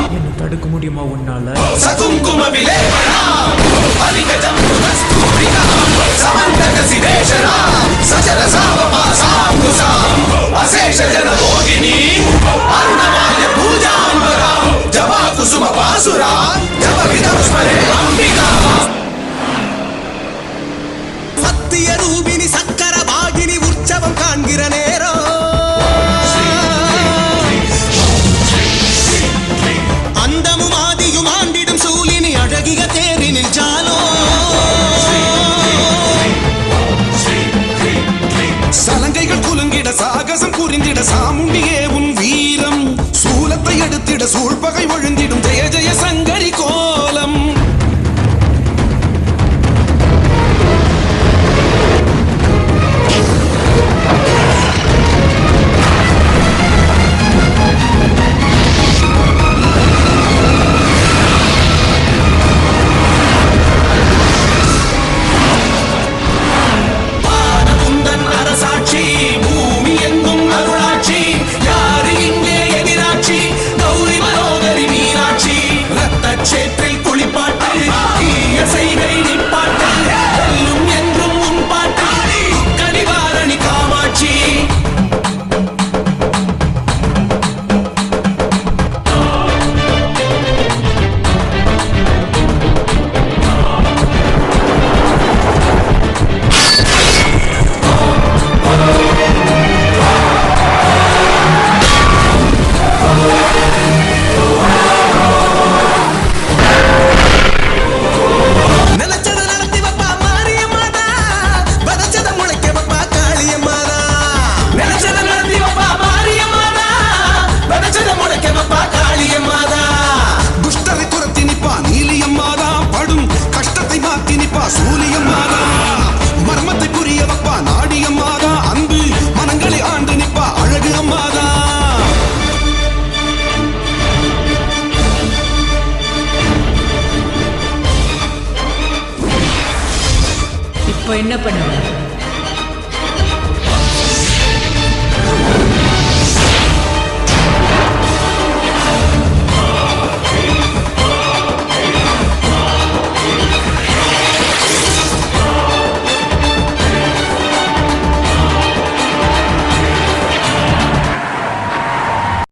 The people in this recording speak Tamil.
என்ன தடுக்க முடியுமா உன்னால? சத்திய ரூபினி சக்கர பாகினி உற்சவம் காண்கிற நேரம் அந்தமும் ஆதியும் ஆண்டிடும் சூலினி அழகிய தேரினில் ஜாலோ சலங்கைகள் குலுங்கிட சாகசம் புரிந்திட சாமுண்டியே உன் வீரம் சூலத்தை எடுத்திட சூழ்பகை ஒழுந்திடும் ஜெய ஜெய சங்கரி கோலம் இப்போ என்ன பண்ணுவ?